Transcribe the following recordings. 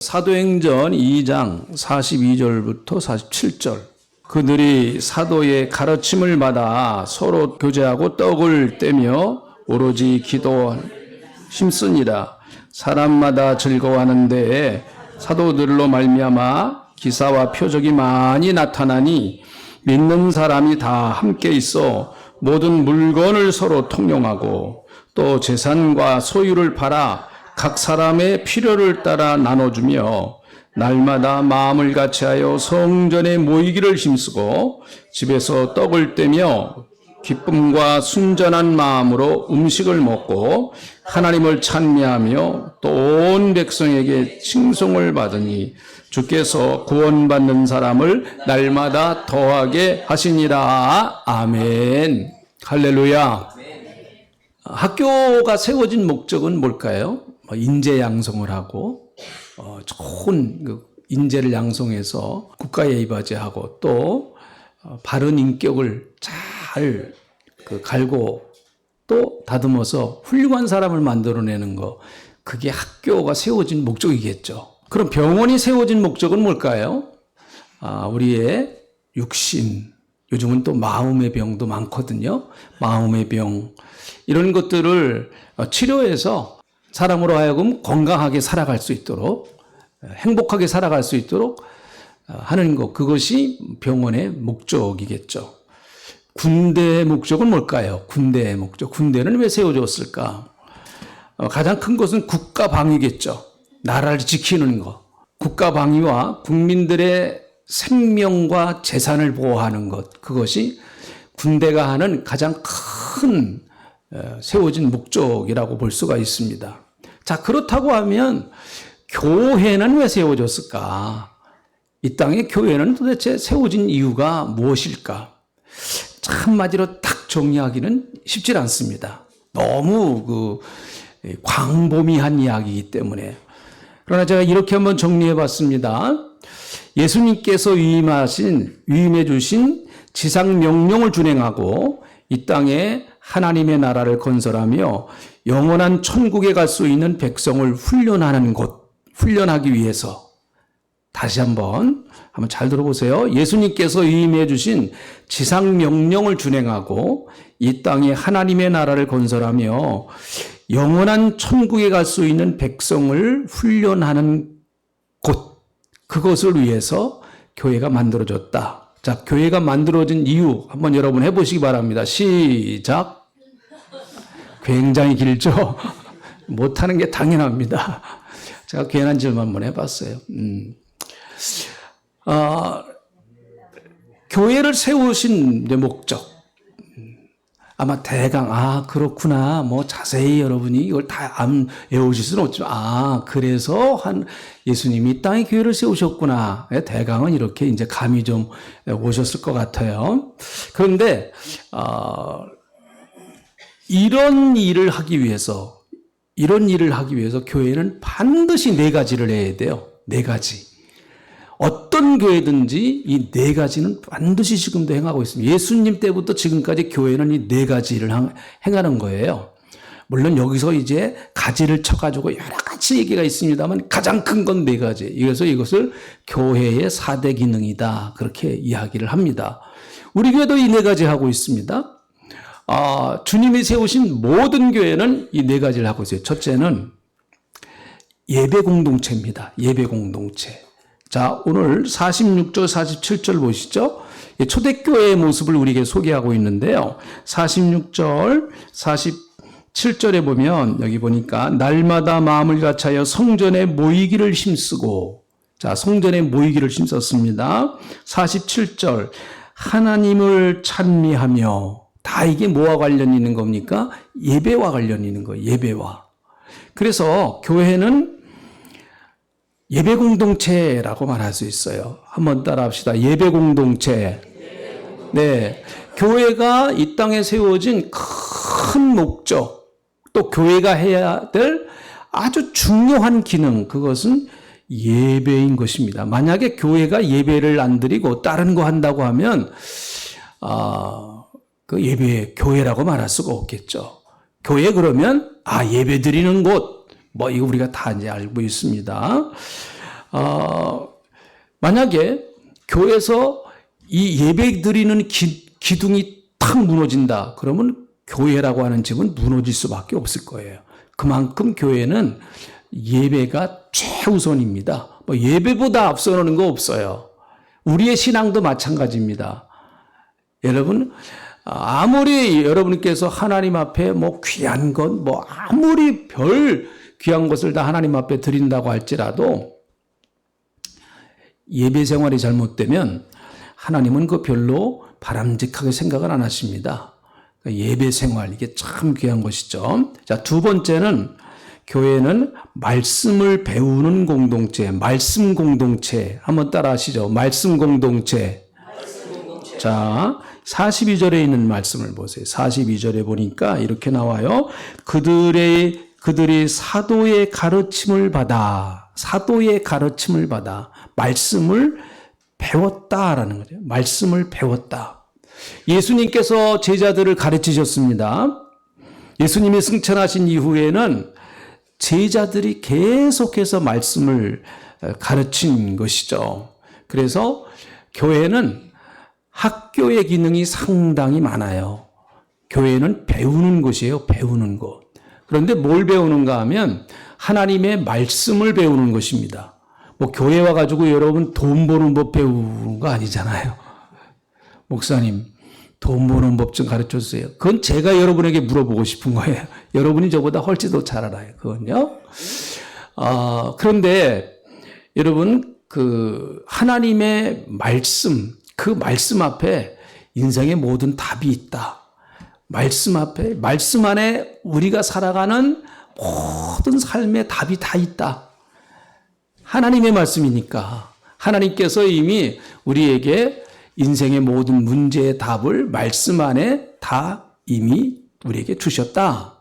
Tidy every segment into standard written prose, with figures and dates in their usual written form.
사도행전 2장 42절부터 47절. 그들이 사도의 가르침을 받아 서로 교제하고 떡을 떼며 오로지 기도 힘쓰니라. 사람마다 즐거워하는데 사도들로 말미암아 기사와 표적이 많이 나타나니 믿는 사람이 다 함께 있어 모든 물건을 서로 통용하고 또 재산과 소유를 팔아 각 사람의 필요를 따라 나눠주며 날마다 마음을 같이하여 성전에 모이기를 힘쓰고 집에서 떡을 떼며 기쁨과 순전한 마음으로 음식을 먹고 하나님을 찬미하며 또 온 백성에게 칭송을 받으니 주께서 구원받는 사람을 날마다 더하게 하시니라. 아멘. 할렐루야. 학교가 세워진 목적은 뭘까요? 인재 양성을 하고 좋은 인재를 양성해서 국가에 이바지하고 또 바른 인격을 잘 갈고 또 다듬어서 훌륭한 사람을 만들어내는 거, 그게 학교가 세워진 목적이겠죠. 그럼 병원이 세워진 목적은 뭘까요? 우리의 육신, 요즘은 또 마음의 병도 많거든요. 마음의 병, 이런 것들을 치료해서 사람으로 하여금 건강하게 살아갈 수 있도록, 행복하게 살아갈 수 있도록 하는 것, 그것이 병원의 목적이겠죠. 군대의 목적은 뭘까요? 군대의 목적. 군대는 왜 세워졌을까? 가장 큰 것은 국가 방위겠죠. 나라를 지키는 것. 국가 방위와 국민들의 생명과 재산을 보호하는 것, 그것이 군대가 하는 가장 큰 세워진 목적이라고 볼 수가 있습니다. 자, 그렇다고 하면 교회는 왜 세워졌을까? 이 땅에 교회는 도대체 세워진 이유가 무엇일까? 한마디로 딱 정리하기는 쉽지 않습니다. 너무 광범위한 이야기이기 때문에. 그러나 제가 이렇게 한번 정리해 봤습니다. 예수님께서 위임해 주신 지상 명령을 준행하고 이 땅에 하나님의 나라를 건설하며 영원한 천국에 갈 수 있는 백성을 훈련하는 곳, 훈련하기 위해서, 다시 한번 잘 들어보세요. 예수님께서 위임해 주신 지상 명령을 준행하고 이 땅에 하나님의 나라를 건설하며 영원한 천국에 갈 수 있는 백성을 훈련하는 곳, 그것을 위해서 교회가 만들어졌다. 자, 교회가 만들어진 이유 한번 여러분 해보시기 바랍니다. 시작. 굉장히 길죠? 못하는 게 당연합니다. 제가 괜한 질문 한번 해봤어요. 교회를 세우신 목적. 아마 대강, 그렇구나. 자세히 여러분이 이걸 다 안 외우실 수는 없지만, 그래서 예수님이 이 땅에 교회를 세우셨구나. 대강은 이렇게 이제 감이 좀 오셨을 것 같아요. 그런데, 이런 일을 하기 위해서 교회는 반드시 4가지를 해야 돼요. 4가지. 어떤 교회든지 이 4가지는 반드시 지금도 행하고 있습니다. 예수님 때부터 지금까지 교회는 이 4가지를 행하는 거예요. 물론 여기서 이제 가지를 쳐가지고 여러 가지 얘기가 있습니다만 가장 큰 건 4가지. 그래서 이것을 교회의 4대 기능이다, 그렇게 이야기를 합니다. 우리 교회도 이 4가지 하고 있습니다. 주님이 세우신 모든 교회는 이 4가지를 하고 있어요. 첫째는 예배 공동체입니다. 예배 공동체. 자, 오늘 46절, 47절 보시죠. 초대교회의 모습을 우리에게 소개하고 있는데요. 46절, 47절에 보면 여기 보니까 날마다 마음을 같이하여 성전에 모이기를 힘쓰고, 자, 성전에 모이기를 힘썼습니다. 47절, 하나님을 찬미하며, 다 이게 뭐와 관련이 있는 겁니까? 예배와 관련이 있는 거예요. 예배와. 그래서 교회는 예배 공동체라고 말할 수 있어요. 한번 따라 합시다. 예배 공동체. 네. 교회가 이 땅에 세워진 큰 목적, 또 교회가 해야 될 아주 중요한 기능, 그것은 예배인 것입니다. 만약에 교회가 예배를 안 드리고 다른 거 한다고 하면, 그 예배 교회라고 말할 수가 없겠죠. 교회 그러면 예배 드리는 곳, 이거 우리가 다 이제 알고 있습니다. 만약에 교회에서 이 예배 드리는 기둥이 탁 무너진다. 그러면 교회라고 하는 집은 무너질 수밖에 없을 거예요. 그만큼 교회는 예배가 최우선입니다. 뭐 예배보다 앞서는 거 없어요. 우리의 신앙도 마찬가지입니다. 여러분, 아무리 여러분께서 하나님 앞에 뭐 귀한 것, 뭐 아무리 별 귀한 것을 다 하나님 앞에 드린다고 할지라도 예배 생활이 잘못되면 하나님은 그 별로 바람직하게 생각을 안 하십니다. 예배 생활, 이게 참 귀한 것이죠. 자, 두 번째는 교회는 말씀을 배우는 공동체, 말씀 공동체. 한번 따라 하시죠. 말씀 공동체. 자, 42절에 있는 말씀을 보세요. 42절에 보니까 이렇게 나와요. 그들이 사도의 가르침을 받아, 말씀을 배웠다라는 거죠. 말씀을 배웠다. 예수님께서 제자들을 가르치셨습니다. 예수님이 승천하신 이후에는 제자들이 계속해서 말씀을 가르친 것이죠. 그래서 교회는 학교의 기능이 상당히 많아요. 교회는 배우는 곳이에요. 배우는 곳. 그런데 뭘 배우는가 하면 하나님의 말씀을 배우는 것입니다. 뭐 교회 와가지고 여러분 돈 버는 법 배우는 거 아니잖아요. 목사님, 돈 버는 법 좀 가르쳐 주세요. 그건 제가 여러분에게 물어보고 싶은 거예요. 여러분이 저보다 훨씬 더 잘 알아요. 그건요. 그런데 여러분, 그 하나님의 말씀, 그 말씀 앞에 인생의 모든 답이 있다. 말씀 앞에, 말씀 안에 우리가 살아가는 모든 삶의 답이 다 있다. 하나님의 말씀이니까 하나님께서 이미 우리에게 인생의 모든 문제의 답을 말씀 안에 다 이미 우리에게 주셨다.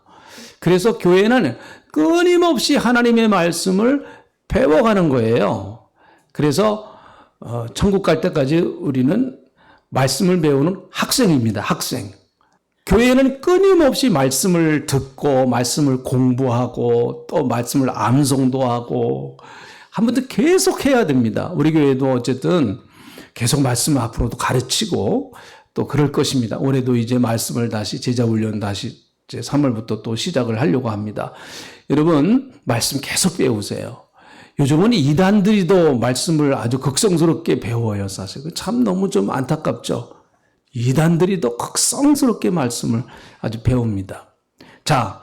그래서 교회는 끊임없이 하나님의 말씀을 배워가는 거예요. 그래서 천국 갈 때까지 우리는 말씀을 배우는 학생입니다. 학생. 교회는 끊임없이 말씀을 듣고 말씀을 공부하고 또 말씀을 암송도 하고 한 번 더 계속 해야 됩니다. 우리 교회도 어쨌든 계속 말씀을 앞으로도 가르치고 또 그럴 것입니다. 올해도 이제 말씀을 다시 제자 훈련 다시 이제 3월부터 또 시작을 하려고 합니다. 여러분 말씀 계속 배우세요. 요즘은 이단들이도 말씀을 아주 극성스럽게 배워요. 사실 참 너무 좀 안타깝죠. 이단들이 더 극성스럽게 말씀을 아주 배웁니다. 자,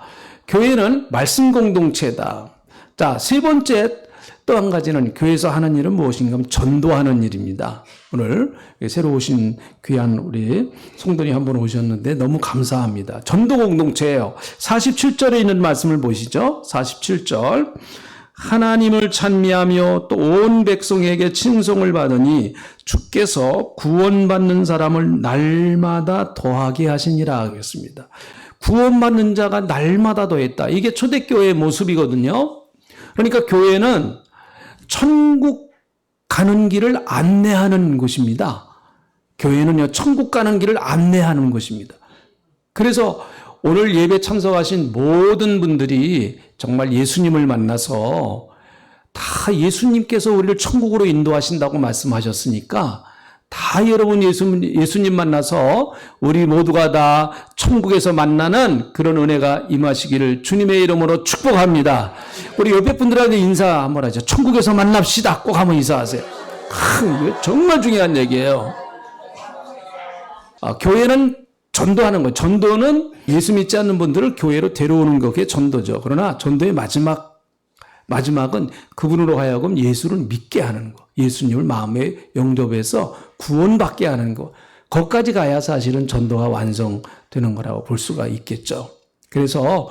교회는 말씀 공동체다. 자, 세 번째 또 한 가지는 교회에서 하는 일은 무엇인가 하면 전도하는 일입니다. 오늘 새로 오신 귀한 우리 성도님 한 분 오셨는데 너무 감사합니다. 전도 공동체예요. 47절에 있는 말씀을 보시죠. 47절. 하나님을 찬미하며 또 온 백성에게 칭송을 받으니 주께서 구원받는 사람을 날마다 더하게 하시니라 하겠습니다. 구원받는 자가 날마다 더했다. 이게 초대교회의 모습이거든요. 그러니까 교회는 천국 가는 길을 안내하는 곳입니다. 교회는요, 천국 가는 길을 안내하는 곳입니다. 그래서 오늘 예배 참석하신 모든 분들이 정말 예수님을 만나서 다 예수님께서 우리를 천국으로 인도하신다고 말씀하셨으니까 다 여러분 예수님 만나서 우리 모두가 다 천국에서 만나는 그런 은혜가 임하시기를 주님의 이름으로 축복합니다. 우리 옆에 분들한테 인사 한번 하죠. 천국에서 만납시다. 꼭 한번 인사하세요. 이거 정말 중요한 얘기예요. 교회는 전도하는 거예요. 전도는 예수 믿지 않는 분들을 교회로 데려오는 거, 그게 전도죠. 그러나 전도의 마지막은 그분으로 하여금 예수를 믿게 하는 거. 예수님을 마음에 영접해서 구원받게 하는 거. 거기까지 가야 사실은 전도가 완성되는 거라고 볼 수가 있겠죠. 그래서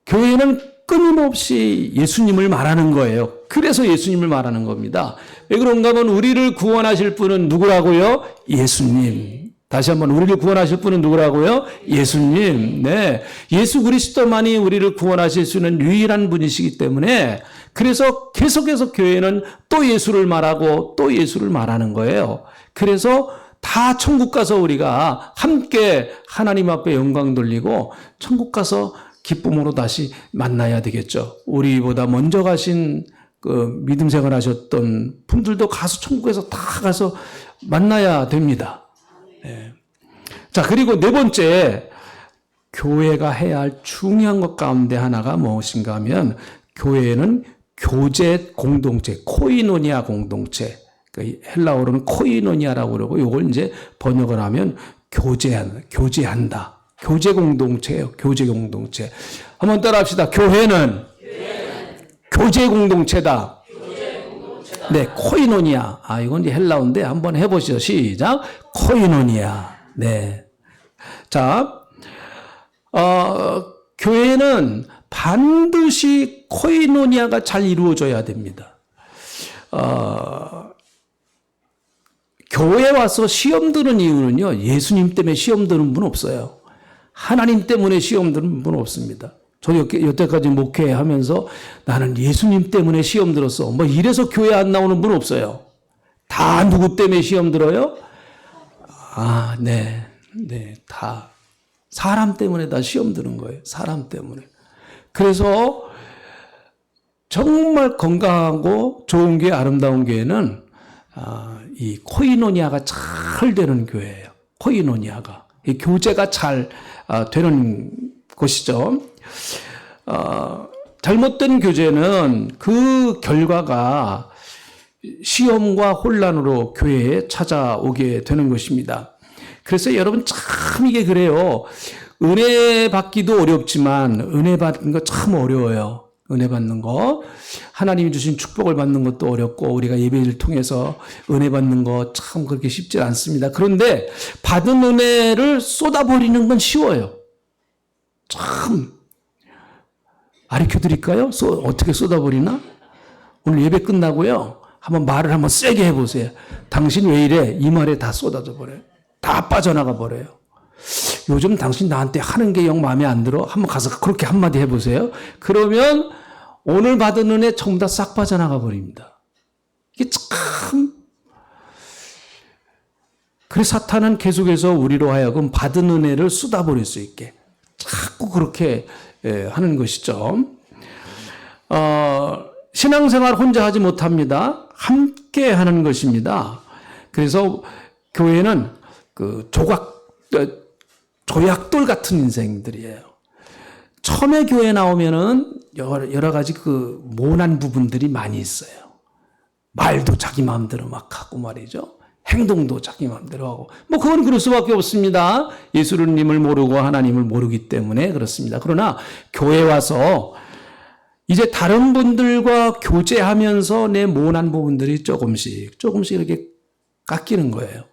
교회는 끊임없이 예수님을 말하는 거예요. 그래서 예수님을 말하는 겁니다. 왜 그런가 하면 우리를 구원하실 분은 누구라고요? 예수님. 다시 한번 우리를 구원하실 분은 누구라고요? 예수님. 네. 예수 그리스도만이 우리를 구원하실 수 있는 유일한 분이시기 때문에 그래서 계속해서 교회는 또 예수를 말하고 또 예수를 말하는 거예요. 그래서 다 천국 가서 우리가 함께 하나님 앞에 영광 돌리고 천국 가서 기쁨으로 다시 만나야 되겠죠. 우리보다 먼저 가신 그 믿음 생활 하셨던 분들도 가서 천국에서 다 가서 만나야 됩니다. 네. 자, 그리고 네 번째, 교회가 해야 할 중요한 것 가운데 하나가 무엇인가 하면, 교회는 교제 공동체, 코이노니아 공동체, 그 헬라어로는 코이노니아라고 그러고, 요걸 이제 번역을 하면 교제한다. 교제 공동체예요. 교제 공동체. 한번 따라 합시다. 교회는 교제 공동체다. 네, 코이노니아. 아, 이건 이제 헬라어인데 한번 해보시죠. 시작. 코이노니아. 네. 자, 교회는 반드시 코이노니아가 잘 이루어져야 됩니다. 교회 와서 시험 드는 이유는요, 예수님 때문에 시험 드는 분 없어요. 하나님 때문에 시험 드는 분 없습니다. 저 여태까지 목회하면서 나는 예수님 때문에 시험 들었어. 뭐 이래서 교회 안 나오는 분 없어요. 다 누구 때문에 시험 들어요? 아, 네. 네, 다. 사람 때문에 다 시험 드는 거예요. 사람 때문에. 그래서 정말 건강하고 좋은 교회, 아름다운 교회는 이 코이노니아가 잘 되는 교회예요. 코이노니아가. 이 교제가 잘 되는 곳이죠. 잘못된 교제는 그 결과가 시험과 혼란으로 교회에 찾아오게 되는 것입니다. 그래서 여러분 참 이게 그래요. 은혜 받기도 어렵지만 은혜 받는 거 참 어려워요. 은혜 받는 거. 하나님이 주신 축복을 받는 것도 어렵고 우리가 예배를 통해서 은혜 받는 거 참 그렇게 쉽지 않습니다. 그런데 받은 은혜를 쏟아버리는 건 쉬워요. 참. 가르쳐 드릴까요? 어떻게 쏟아버리나? 오늘 예배 끝나고요. 한번 말을 한번 세게 해보세요. 당신 왜 이래? 이 말에 다 쏟아져 버려요. 다 빠져나가 버려요. 요즘 당신 나한테 하는 게 영 마음에 안 들어? 한번 가서 그렇게 한마디 해보세요. 그러면 오늘 받은 은혜 전부 다 싹 빠져나가 버립니다. 이게 참. 그래서 사탄은 계속해서 우리로 하여금 받은 은혜를 쏟아버릴 수 있게 자꾸 그렇게 하는 것이죠. 신앙생활 혼자 하지 못합니다. 함께 하는 것입니다. 그래서 교회는 그 조약돌 같은 인생들이에요. 처음에 교회 나오면은 여러 가지 그 모난 부분들이 많이 있어요. 말도 자기 마음대로 막 하고 말이죠. 행동도 자기 마음대로 하고. 뭐 그건 그럴 수밖에 없습니다. 예수님을 모르고 하나님을 모르기 때문에 그렇습니다. 그러나 교회 와서 이제 다른 분들과 교제하면서 내 모난 부분들이 조금씩 이렇게 깎이는 거예요.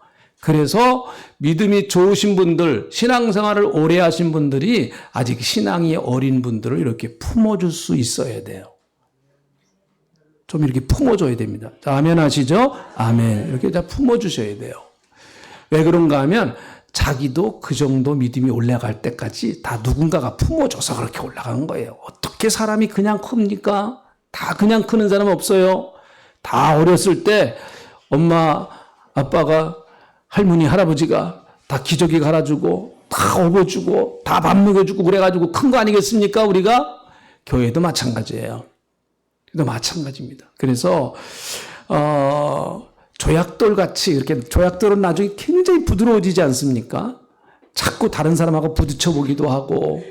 그래서 믿음이 좋으신 분들, 신앙생활을 오래 하신 분들이 아직 신앙이 어린 분들을 이렇게 품어줄 수 있어야 돼요. 좀 이렇게 품어줘야 됩니다. 자, 아멘 하시죠? 아멘. 이렇게 다 품어주셔야 돼요. 왜 그런가 하면 자기도 그 정도 믿음이 올라갈 때까지 다 누군가가 품어줘서 그렇게 올라간 거예요. 어떻게 사람이 그냥 큽니까? 다 그냥 크는 사람 없어요. 다 어렸을 때 엄마, 아빠가, 할머니, 할아버지가 다 기저귀 갈아주고 다 업어주고 다 밥 먹여주고 그래가지고 큰 거 아니겠습니까? 우리가? 교회도 마찬가지예요. 또 마찬가지입니다. 그래서 조약돌 같이 이렇게 조약돌은 나중에 굉장히 부드러워지지 않습니까? 자꾸 다른 사람하고 부딪혀 보기도 하고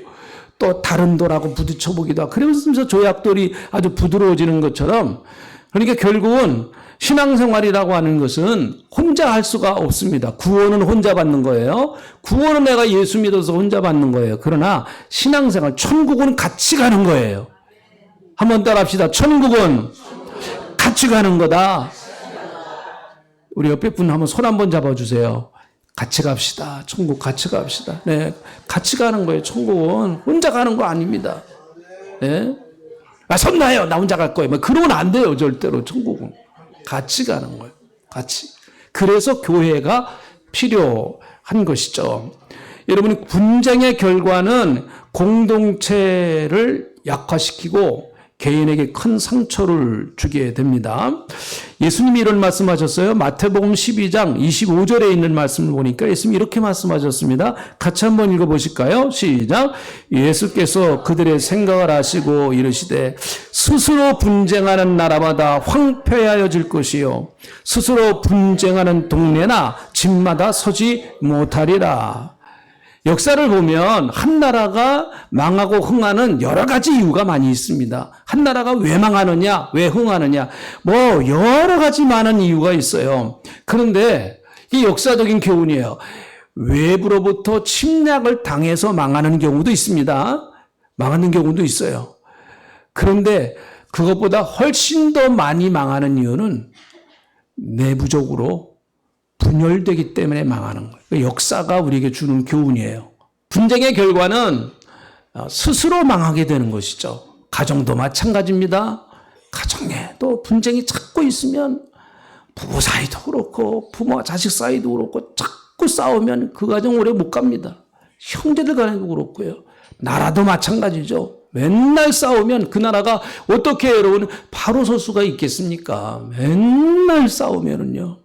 또 다른 돌하고 부딪혀 보기도 하고 그러면서 조약돌이 아주 부드러워지는 것처럼 그러니까 결국은 신앙생활이라고 하는 것은 혼자 할 수가 없습니다. 구원은 혼자 받는 거예요. 구원은 내가 예수 믿어서 혼자 받는 거예요. 그러나 신앙생활, 천국은 같이 가는 거예요. 한번 따라 합시다. 천국은 같이 가는 거다. 우리 옆에 분 한번 손 한번 잡아주세요. 같이 갑시다. 천국 같이 갑시다. 네, 같이 가는 거예요. 천국은 혼자 가는 거 아닙니다. 네, 손 놔요. 나 혼자 갈 거예요. 그러면 안 돼요. 절대로 천국은 같이 가는 거예요. 같이. 그래서 교회가 필요한 것이죠. 여러분, 분쟁의 결과는 공동체를 약화시키고 개인에게 큰 상처를 주게 됩니다. 예수님이 이런 말씀하셨어요. 마태복음 12장 25절에 있는 말씀을 보니까 예수님이 이렇게 말씀하셨습니다. 같이 한번 읽어보실까요? 시작. 예수께서 그들의 생각을 아시고 이르시되 스스로 분쟁하는 나라마다 황폐하여질 것이요 스스로 분쟁하는 동네나 집마다 서지 못하리라. 역사를 보면 한 나라가 망하고 흥하는 여러 가지 이유가 많이 있습니다. 한 나라가 왜 망하느냐, 왜 흥하느냐, 뭐 여러 가지 많은 이유가 있어요. 그런데 이 역사적인 교훈이에요. 외부로부터 침략을 당해서 망하는 경우도 있습니다. 망하는 경우도 있어요. 그런데 그것보다 훨씬 더 많이 망하는 이유는 내부적으로 분열되기 때문에 망하는 거예요. 역사가 우리에게 주는 교훈이에요. 분쟁의 결과는 스스로 망하게 되는 것이죠. 가정도 마찬가지입니다. 가정에 또 분쟁이 자꾸 있으면 부부 사이도 그렇고 부모와 자식 사이도 그렇고 자꾸 싸우면 그 가정 오래 못 갑니다. 형제들 간에도 그렇고요. 나라도 마찬가지죠. 맨날 싸우면 그 나라가 어떻게 여러분 바로 설 수가 있겠습니까? 맨날 싸우면은요.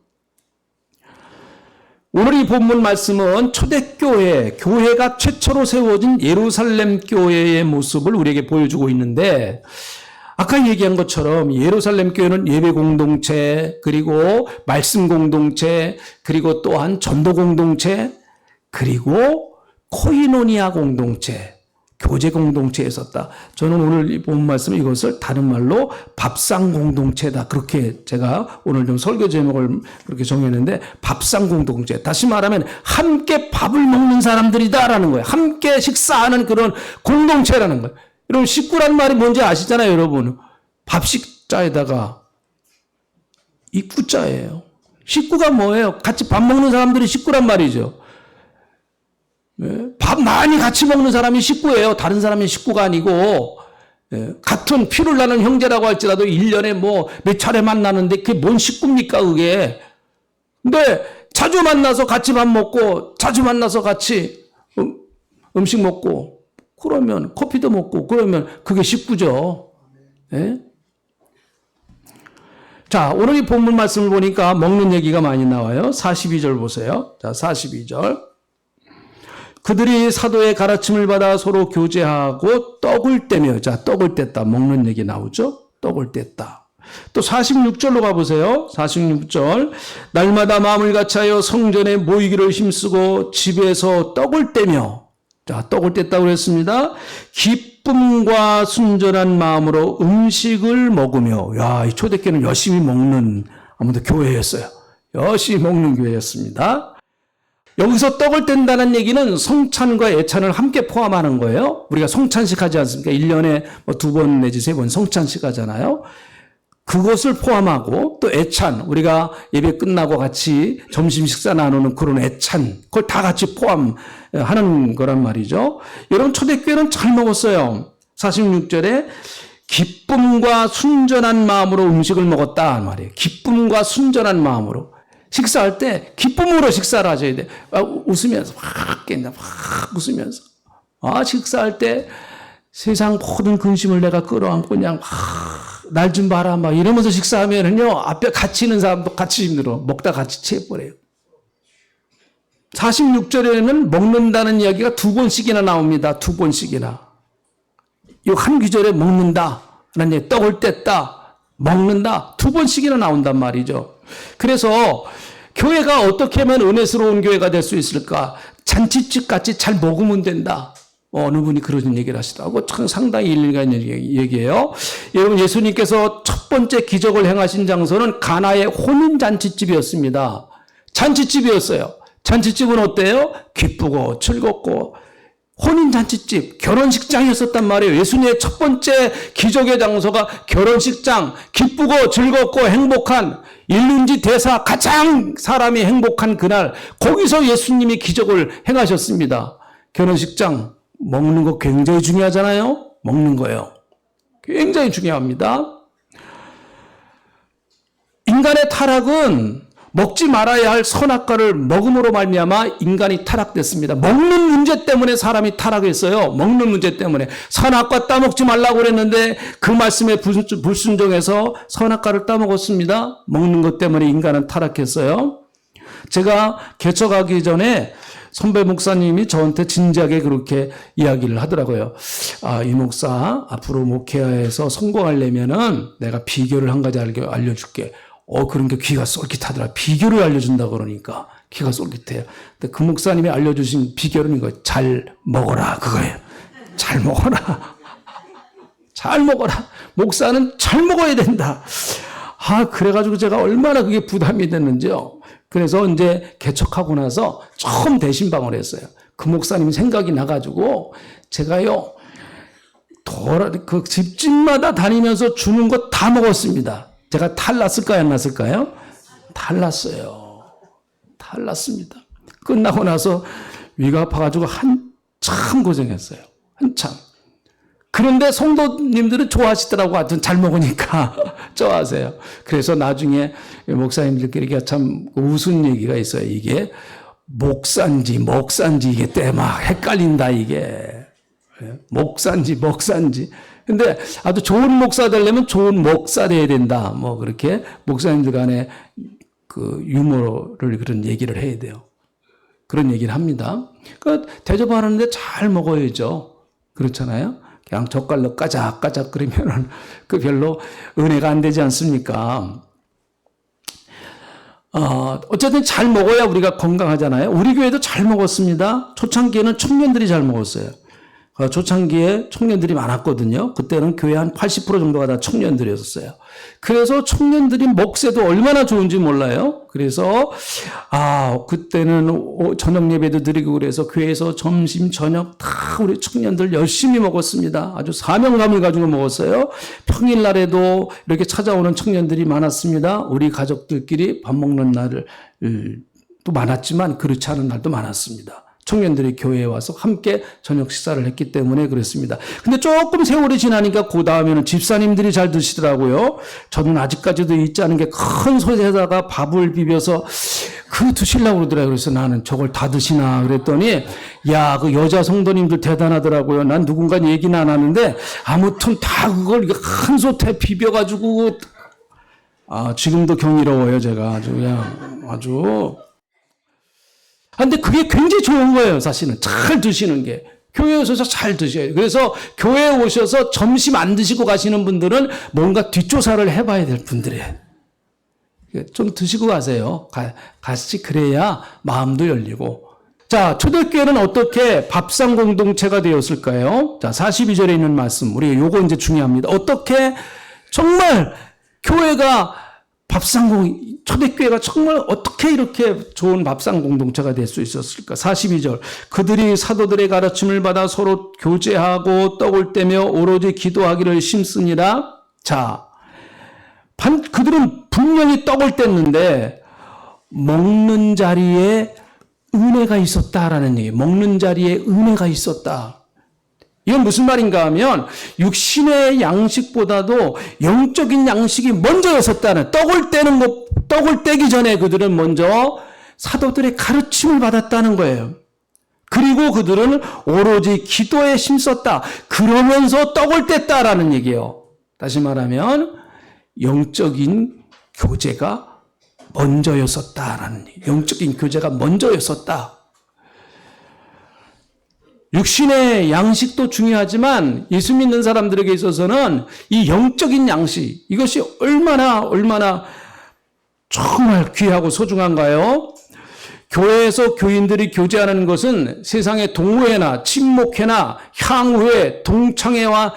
오늘 이 본문 말씀은 초대교회, 교회가 최초로 세워진 예루살렘 교회의 모습을 우리에게 보여주고 있는데 아까 얘기한 것처럼 예루살렘 교회는 예배 공동체, 그리고 말씀 공동체, 그리고 또한 전도 공동체, 그리고 코이노니아 공동체, 교제 공동체에 있었다. 저는 오늘 이 본 말씀 이것을 다른 말로 밥상 공동체다. 그렇게 제가 오늘 좀 설교 제목을 그렇게 정했는데 밥상 공동체. 다시 말하면 함께 밥을 먹는 사람들이다라는 거예요. 함께 식사하는 그런 공동체라는 거예요. 여러분 식구란 말이 뭔지 아시잖아요, 여러분. 밥식자에다가 입구자예요. 식구가 뭐예요? 같이 밥 먹는 사람들이 식구란 말이죠. 밥 많이 같이 먹는 사람이 식구예요. 다른 사람이 식구가 아니고 같은 피를 나는 형제라고 할지라도 1년에 뭐 몇 차례 만나는데 그게 뭔 식구입니까 그게. 근데 자주 만나서 같이 밥 먹고 자주 만나서 같이 음식 먹고 그러면 커피도 먹고 그러면 그게 식구죠. 예? 자, 오늘 이 본문 말씀을 보니까 먹는 얘기가 많이 나와요. 42절 보세요. 자, 42절. 그들이 사도의 가르침을 받아 서로 교제하고 떡을 떼며, 자, 떡을 뗐다. 먹는 얘기 나오죠? 떡을 뗐다. 또 46절로 가보세요. 46절. 날마다 마음을 같이하여 성전에 모이기를 힘쓰고 집에서 떡을 떼며, 자, 떡을 뗐다고 그랬습니다. 기쁨과 순전한 마음으로 음식을 먹으며, 야, 이 초대교회는 열심히 먹는, 아무도 교회였어요. 열심히 먹는 교회였습니다. 여기서 떡을 뗀다는 얘기는 성찬과 예찬을 함께 포함하는 거예요. 우리가 성찬식 하지 않습니까? 1년에 뭐 2번 내지 3번 성찬식 하잖아요. 그것을 포함하고 또 애찬, 우리가 예배 끝나고 같이 점심 식사 나누는 그런 애찬, 그걸 다 같이 포함하는 거란 말이죠. 여러분 초대교회는 잘 먹었어요. 46절에 기쁨과 순전한 마음으로 음식을 먹었다 말이에요. 기쁨과 순전한 마음으로. 식사할 때 기쁨으로 식사를 하셔야 돼. 웃으면서 확 깬다. 확 웃으면서. 식사할 때 세상 모든 근심을 내가 끌어안고 그냥 날 좀 봐라 막 이러면서 식사하면은요 앞에 같이 있는 사람도 같이 힘들어. 먹다 같이 취해버려요. 46절에는 먹는다는 이야기가 2번씩이나 나옵니다. 2번씩이나. 이 한 구절에 먹는다. 하나님 떡을 뗐다. 먹는다. 2번씩이나 나온단 말이죠. 그래서 교회가 어떻게 하면 은혜스러운 교회가 될 수 있을까? 잔치집 같이 잘 먹으면 된다. 어느 분이 그런 얘기를 하시더라고. 참 상당히 일리가 있는 얘기예요. 여러분 예수님께서 첫 번째 기적을 행하신 장소는 가나의 혼인잔치집이었습니다. 잔치집이었어요. 잔치집은 어때요? 기쁘고 즐겁고 혼인잔치집, 결혼식장이었었단 말이에요. 예수님의 첫 번째 기적의 장소가 결혼식장, 기쁘고 즐겁고 행복한 일륜지 대사 가장 사람이 행복한 그날 거기서 예수님이 기적을 행하셨습니다. 결혼식장 먹는 거 굉장히 중요하잖아요. 먹는 거예요. 굉장히 중요합니다. 인간의 타락은 먹지 말아야 할 선악과를 먹음으로 말미암아 인간이 타락됐습니다. 먹는 문제 때문에 사람이 타락했어요. 먹는 문제 때문에. 선악과 따먹지 말라고 그랬는데 그 말씀에 불순종해서 선악과를 따먹었습니다. 먹는 것 때문에 인간은 타락했어요. 제가 개척하기 전에 선배 목사님이 저한테 진지하게 그렇게 이야기를 하더라고요. 이 목사 앞으로 목회에서 성공하려면은 내가 비결을 한 가지 알려줄게. 그런 게 귀가 쏠깃하더라. 비결을 알려준다 그러니까 귀가 쏠깃해요. 근데 그 목사님이 알려주신 비결은 이거 잘 먹어라 그거예요. 잘 먹어라. 잘 먹어라. 목사는 잘 먹어야 된다. 그래가지고 제가 얼마나 그게 부담이 됐는지요. 그래서 이제 개척하고 나서 처음 대신방을 했어요. 그 목사님 생각이 나가지고 제가요, 그 집집마다 다니면서 주는 거 다 먹었습니다. 제가 탈났을까요? 안 났을까요? 탈났어요. 탈났습니다. 끝나고 나서 위가 아파가지고 한참 고생했어요. 한참. 그런데 성도님들은 좋아하시더라고. 하여튼 잘 먹으니까 좋아하세요. 그래서 나중에 목사님들끼리 참 우스운 얘기가 있어요. 이게 목산지 이게 때막 헷갈린다 이게. 목산지. 근데 아주 좋은 목사 되려면 좋은 목사 돼야 된다. 뭐 그렇게 목사님들 간에 그 유머를 그런 얘기를 해야 돼요. 그런 얘기를 합니다. 그 대접하는데 잘 먹어야죠. 그렇잖아요. 그냥 젓갈로 까작까작 그러면은 그 별로 은혜가 안 되지 않습니까? 어쨌든 잘 먹어야 우리가 건강하잖아요. 우리 교회도 잘 먹었습니다. 초창기에는 청년들이 잘 먹었어요. 초창기에 청년들이 많았거든요. 그때는 교회 한 80% 정도가 다 청년들이었어요. 그래서 청년들이 먹새도 얼마나 좋은지 몰라요. 그래서 그때는 저녁 예배도 드리고 그래서 교회에서 점심 저녁 다 우리 청년들 열심히 먹었습니다. 아주 사명감을 가지고 먹었어요. 평일날에도 이렇게 찾아오는 청년들이 많았습니다. 우리 가족들끼리 밥 먹는 날을 또 많았지만 그렇지 않은 날도 많았습니다. 청년들이 교회에 와서 함께 저녁 식사를 했기 때문에 그렇습니다. 근데 조금 세월이 지나니까 그 다음에는 집사님들이 잘 드시더라고요. 저는 아직까지도 잊지 않은 게 큰 솥에다가 밥을 비벼서 드시려고 그러더라고요. 그래서 나는 저걸 다 드시나 그랬더니 그 여자 성도님들 대단하더라고요. 난 누군가 얘기는 안 하는데 아무튼 다 그걸 큰 솥에 비벼가지고 지금도 경이로워요. 제가 아주 근데 그게 굉장히 좋은 거예요, 사실은. 잘 드시는 게. 교회에 오셔서 잘 드셔야 돼요. 그래서 교회에 오셔서 점심 안 드시고 가시는 분들은 뭔가 뒷조사를 해봐야 될 분들이에요. 좀 드시고 가세요. 같이 그래야 마음도 열리고. 자, 초대교회는 어떻게 밥상 공동체가 되었을까요? 자, 42절에 있는 말씀. 우리 요거 이제 중요합니다. 어떻게 정말 교회가 초대교회가 정말 어떻게 이렇게 좋은 밥상 공동체가 될 수 있었을까? 42절. 그들이 사도들의 가르침을 받아 서로 교제하고 떡을 떼며 오로지 기도하기를 힘쓰니라. 자, 그들은 분명히 떡을 뗐는데 먹는 자리에 은혜가 있었다라는 얘기예요. 먹는 자리에 은혜가 있었다. 이건 무슨 말인가 하면 육신의 양식보다도 영적인 양식이 먼저였었다는, 떡을 떼기 전에 그들은 먼저 사도들의 가르침을 받았다는 거예요. 그리고 그들은 오로지 기도에 힘썼다. 그러면서 떡을 뗐다라는 얘기예요. 다시 말하면 영적인 교제가 먼저였었다라는 얘기예요. 영적인 교제가 먼저였었다. 육신의 양식도 중요하지만 예수 믿는 사람들에게 있어서는 이 영적인 양식, 이것이 얼마나 정말 귀하고 소중한가요? 교회에서 교인들이 교제하는 것은 세상의 동호회나 친목회나 향후회, 동창회와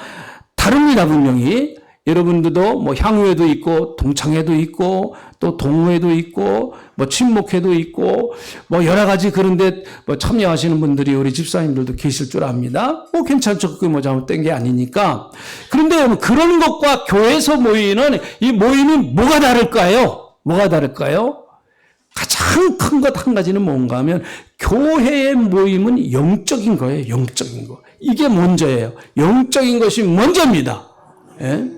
다릅니다, 분명히. 여러분들도 뭐 향후회도 있고 동창회도 있고 또 동호회도 있고 뭐 친목회도 있고 뭐 여러 가지 그런데 뭐 참여하시는 분들이 우리 집사님들도 계실 줄 압니다. 괜찮죠. 그게 뭐 잘못된 게 아니니까. 그런데 그런 것과 교회에서 모이는 이 모임이 뭐가 다를까요? 가장 큰 것 한 가지는 뭔가 하면 교회의 모임은 영적인 거예요. 영적인 거. 이게 먼저예요. 영적인 것이 먼저입니다. 예?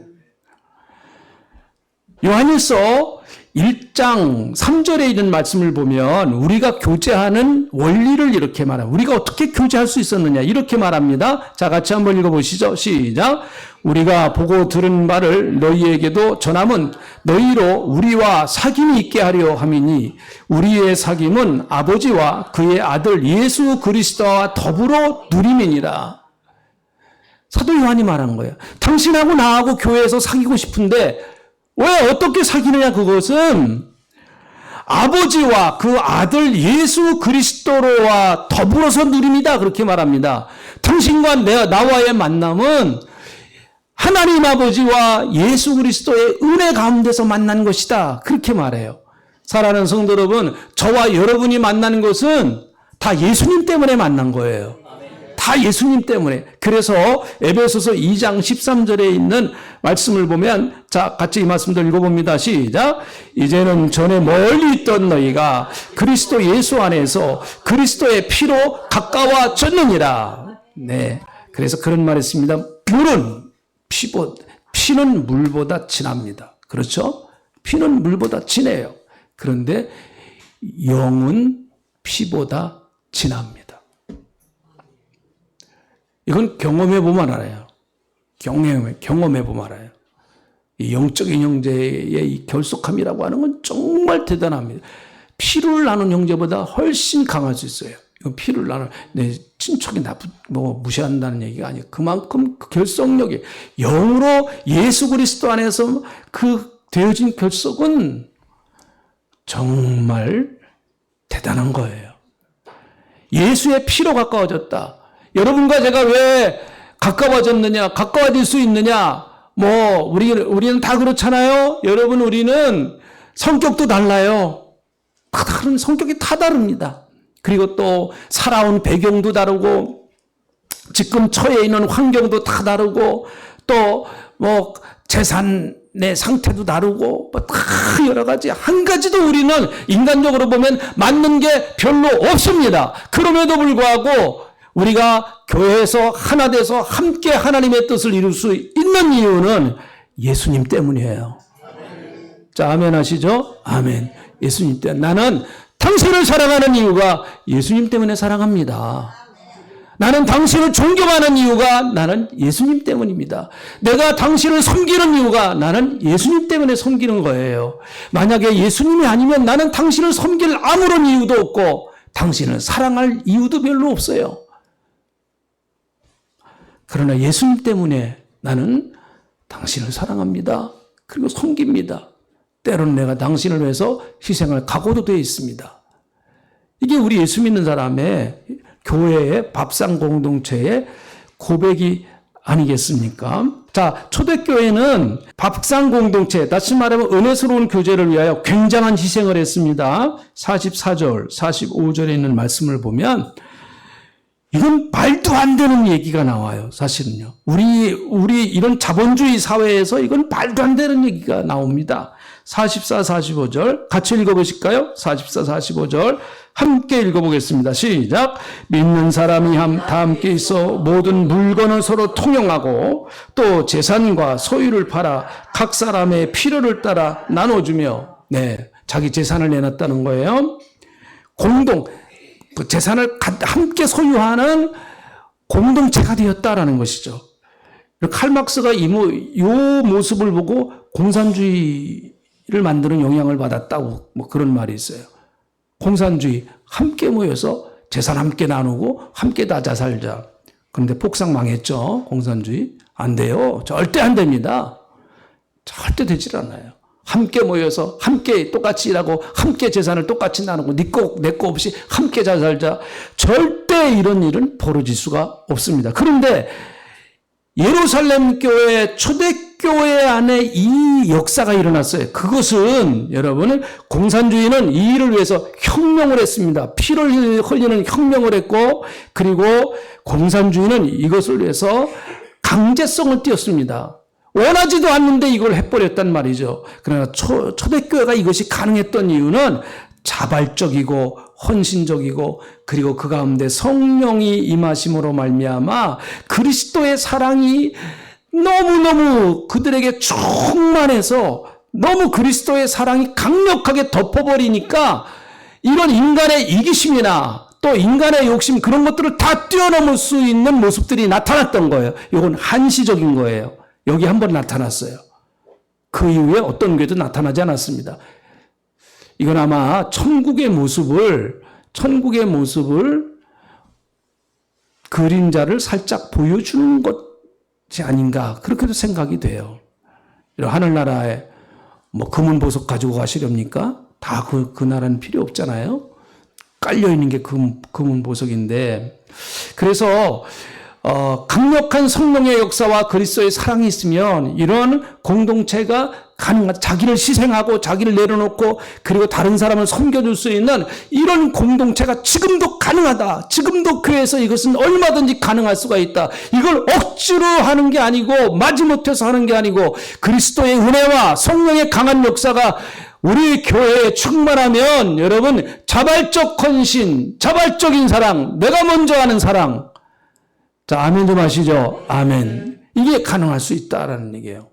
요한일서 1장 3절에 있는 말씀을 보면 우리가 교제하는 원리를 이렇게 말합니다. 우리가 어떻게 교제할 수 있었느냐 이렇게 말합니다. 자, 같이 한번 읽어보시죠. 시작. 우리가 보고 들은 바를 너희에게도 전함은 너희로 우리와 사귐이 있게 하려 함이니 우리의 사귐은 아버지와 그의 아들 예수 그리스도와 더불어 누림이니라. 사도 요한이 말한 거예요. 당신하고 나하고 교회에서 사귀고 싶은데 왜 어떻게 사귀느냐? 그것은 아버지와 그 아들 예수 그리스도와 더불어서 누립니다. 그렇게 말합니다. 당신과 나와의 만남은 하나님 아버지와 예수 그리스도의 은혜 가운데서 만난 것이다. 그렇게 말해요. 사랑하는 성도 여러분, 저와 여러분이 만나는 것은 다 예수님 때문에 만난 거예요. 다 예수님 때문에. 그래서 에베소서 2장 13절에 있는 말씀을 보면, 자, 같이 이 말씀들 읽어봅니다. 시작. 이제는 전에 멀리 있던 너희가 그리스도 예수 안에서 그리스도의 피로 가까워졌느니라. 네. 그래서 그런 말을 했습니다. 피는 물보다 진합니다. 그렇죠? 피는 물보다 진해요. 그런데 영은 피보다 진합니다. 이건 경험해보면 알아요. 경험해보면 알아요. 이 영적인 형제의 이 결속함이라고 하는 건 정말 대단합니다. 피를 나눈 형제보다 훨씬 강할 수 있어요. 이건 피를 나눈, 내 친척이 무시한다는 얘기가 아니에요. 그만큼 그 결속력이, 영으로 예수 그리스도 안에서 그 되어진 결속은 정말 대단한 거예요. 예수의 피로 가까워졌다. 여러분과 제가 왜 가까워졌느냐, 가까워질 수 있느냐, 우리는 다 그렇잖아요. 여러분, 우리는 성격도 달라요. 다른 성격이 다 다릅니다. 그리고 또 살아온 배경도 다르고, 지금 처해 있는 환경도 다 다르고, 또 재산의 상태도 다르고, 다 여러 가지. 한 가지도 우리는 인간적으로 보면 맞는 게 별로 없습니다. 그럼에도 불구하고 우리가 교회에서 하나 돼서 함께 하나님의 뜻을 이룰 수 있는 이유는 예수님 때문이에요. 자, 아멘 하시죠? 아멘. 예수님 때문에. 나는 당신을 사랑하는 이유가 예수님 때문에 사랑합니다. 나는 당신을 존경하는 이유가 나는 예수님 때문입니다. 내가 당신을 섬기는 이유가 나는 예수님 때문에 섬기는 거예요. 만약에 예수님이 아니면 나는 당신을 섬길 아무런 이유도 없고 당신을 사랑할 이유도 별로 없어요. 그러나 예수님 때문에 나는 당신을 사랑합니다. 그리고 섬깁니다. 때로는 내가 당신을 위해서 희생할 각오도 되어 있습니다. 이게 우리 예수 믿는 사람의 교회의 밥상 공동체의 고백이 아니겠습니까? 자, 초대교회는 밥상 공동체, 다시 말하면 은혜스러운 교제를 위하여 굉장한 희생을 했습니다. 44절, 45절에 있는 말씀을 보면 이건 말도 안 되는 얘기가 나와요. 사실은요. 우리 이런 자본주의 사회에서 이건 말도 안 되는 얘기가 나옵니다. 44, 45절 같이 읽어보실까요? 44, 45절 함께 읽어보겠습니다. 시작. 믿는 사람이 다 함께 있어 모든 물건을 서로 통용하고 또 재산과 소유를 팔아 각 사람의 필요를 따라 나눠주며, 네, 자기 재산을 내놨다는 거예요. 그 재산을 함께 소유하는 공동체가 되었다라는 것이죠. 칼막스가 이 모습을 보고 공산주의를 만드는 영향을 받았다고 그런 말이 있어요. 공산주의, 함께 모여서 재산 함께 나누고 함께 다자 살자. 그런데 폭삭 망했죠. 공산주의. 안 돼요. 절대 안 됩니다. 절대 되질 않아요. 함께 모여서 함께 똑같이 일하고 함께 재산을 똑같이 나누고 네 거 없이 함께 잘 살자. 절대 이런 일은 벌어질 수가 없습니다. 그런데 예루살렘 교회, 초대교회 안에 이 역사가 일어났어요. 그것은 여러분, 공산주의는 이 일을 위해서 혁명을 했습니다. 피를 흘리는 혁명을 했고, 그리고 공산주의는 이것을 위해서 강제성을 띄웠습니다. 원하지도 않는데 이걸 해버렸단 말이죠. 그러나 초대교회가 이것이 가능했던 이유는 자발적이고 헌신적이고 그리고 그 가운데 성령이 임하심으로 말미암아 그리스도의 사랑이 너무너무 그들에게 충만해서 너무 그리스도의 사랑이 강력하게 덮어버리니까 이런 인간의 이기심이나 또 인간의 욕심 그런 것들을 다 뛰어넘을 수 있는 모습들이 나타났던 거예요. 이건 한시적인 거예요. 여기 한번 나타났어요. 그 이후에 어떤 교회도 나타나지 않았습니다. 이건 아마 천국의 모습을 그림자를 살짝 보여주는 것이 아닌가 그렇게도 생각이 돼요. 이런 하늘나라에 뭐 금은 보석 가지고 가시렵니까? 다 그 나라는 필요 없잖아요. 깔려있는 게 금은 보석인데 그래서 강력한 성령의 역사와 그리스도의 사랑이 있으면 이런 공동체가 가능하다. 자기를 희생하고 자기를 내려놓고 그리고 다른 사람을 섬겨줄 수 있는 이런 공동체가 지금도 가능하다. 지금도 교회에서 이것은 얼마든지 가능할 수가 있다. 이걸 억지로 하는 게 아니고 마지못해서 하는 게 아니고 그리스도의 은혜와 성령의 강한 역사가 우리 교회에 충만하면 여러분 자발적 헌신, 자발적인 사랑, 내가 먼저 하는 사랑. 자, 아멘 좀 하시죠. 아멘. 이게 가능할 수 있다라는 얘기예요.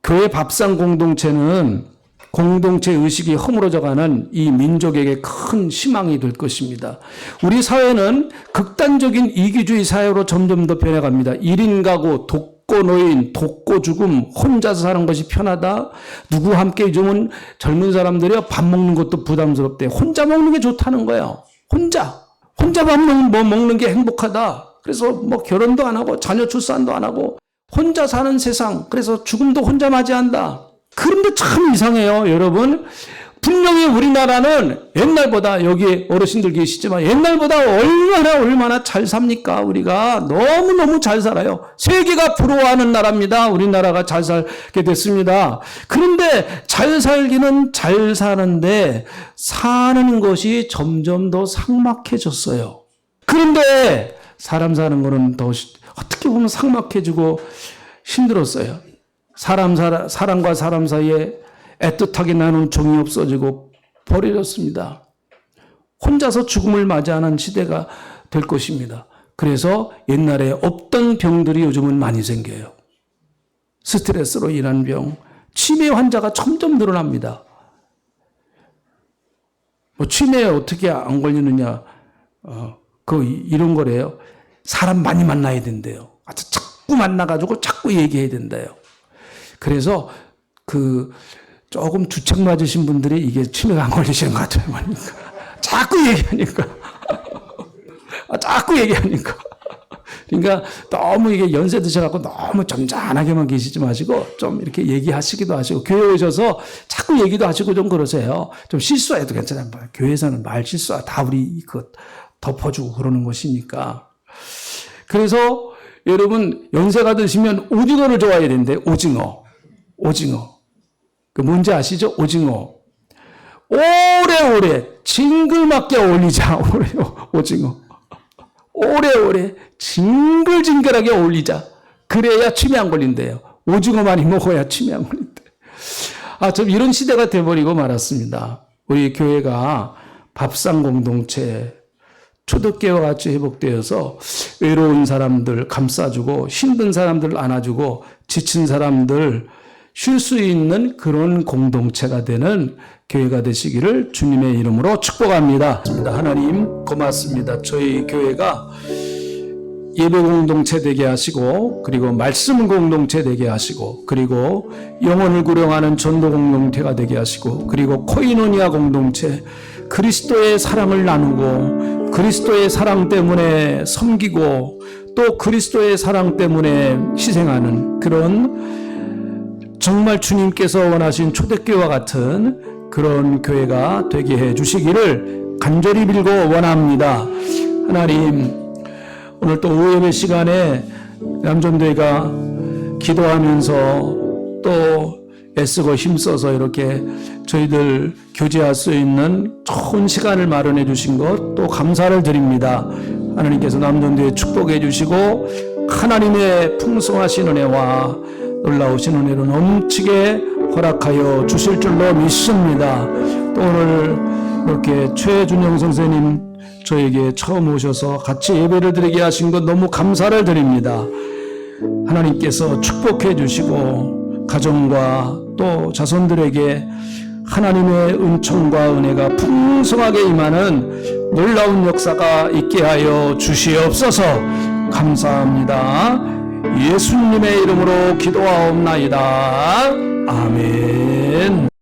교회 밥상 공동체는 공동체 의식이 허물어져가는 이 민족에게 큰 희망이 될 것입니다. 우리 사회는 극단적인 이기주의 사회로 점점 더 변해갑니다. 1인 가구, 독거 노인, 독거 죽음, 혼자서 사는 것이 편하다. 누구와 함께 요즘은 젊은 사람들이 밥 먹는 것도 부담스럽대. 혼자 먹는 게 좋다는 거예요. 혼자 밥 먹는 게 행복하다. 그래서 뭐 결혼도 안 하고 자녀 출산도 안 하고 혼자 사는 세상. 그래서 죽음도 혼자 맞이한다. 그런데 참 이상해요, 여러분. 분명히 우리나라는 옛날보다 여기 어르신들 계시지만 옛날보다 얼마나 잘 삽니까? 우리가 너무너무 잘 살아요. 세계가 부러워하는 나라입니다. 우리나라가 잘 살게 됐습니다. 그런데 잘 살기는 잘 사는데 사는 것이 점점 더 삭막해졌어요. 그런데 사람 사는 거는 더 어떻게 보면 삭막해지고 힘들었어요. 사람과 사람 사이에 애틋하게 나눈 정이 없어지고 버려졌습니다. 혼자서 죽음을 맞이하는 시대가 될 것입니다. 그래서 옛날에 없던 병들이 요즘은 많이 생겨요. 스트레스로 인한 병, 치매 환자가 점점 늘어납니다. 뭐 치매에 어떻게 안 걸리느냐, 이런 거래요. 사람 많이 만나야 된대요. 자꾸 만나가지고 자꾸 얘기해야 된대요. 그래서 조금 주책 맞으신 분들이 이게 치매가 안 걸리시는 것 같아요. 자꾸 얘기하니까. 그러니까 너무 이게 연세 드셔갖고 너무 점잖하게만 계시지 마시고 좀 이렇게 얘기하시기도 하시고 교회 오셔서 자꾸 얘기도 하시고 좀 그러세요. 좀 실수해도 괜찮아요. 교회에서는 말 실수야. 다 우리 덮어주고 그러는 것이니까. 그래서 여러분 연세가 드시면 오징어를 좋아해야 되는데 오징어. 그 뭔지 아시죠? 오징어. 오래오래 징글맞게 어울리자. 오징어. 오래오래 징글징글하게 어울리자. 그래야 치매 안 걸린대요. 오징어 많이 먹어야 치매 안 걸린대. 좀 이런 시대가 돼버리고 말았습니다. 우리 교회가 밥상 공동체, 초대교회와 같이 회복되어서 외로운 사람들 감싸주고 힘든 사람들 안아주고 지친 사람들 쉴 수 있는 그런 공동체가 되는 교회가 되시기를 주님의 이름으로 축복합니다. 하나님 고맙습니다. 저희 교회가 예배 공동체 되게 하시고 그리고 말씀 공동체 되게 하시고 그리고 영혼을 구령하는 전도 공동체가 되게 하시고 그리고 코이노니아 공동체 그리스도의 사랑을 나누고 그리스도의 사랑 때문에 섬기고 또 그리스도의 사랑 때문에 희생하는 그런 정말 주님께서 원하신 초대교회와 같은 그런 교회가 되게 해 주시기를 간절히 빌고 원합니다. 하나님, 오늘 또 오후예배 시간에 남전도회가 기도하면서 또 애쓰고 힘써서 이렇게 저희들 교제할 수 있는 좋은 시간을 마련해 주신 것 또 감사를 드립니다. 하나님께서 남전도회 축복해 주시고 하나님의 풍성하신 은혜와 놀라우신 은혜로 넘치게 허락하여 주실 줄로 믿습니다. 또 오늘 이렇게 최준영 선생님 저에게 처음 오셔서 같이 예배를 드리게 하신 것 너무 감사를 드립니다. 하나님께서 축복해 주시고 가정과 또 자손들에게 하나님의 은총과 은혜가 풍성하게 임하는 놀라운 역사가 있게 하여 주시옵소서. 감사합니다. 예수님의 이름으로 기도하옵나이다. 아멘.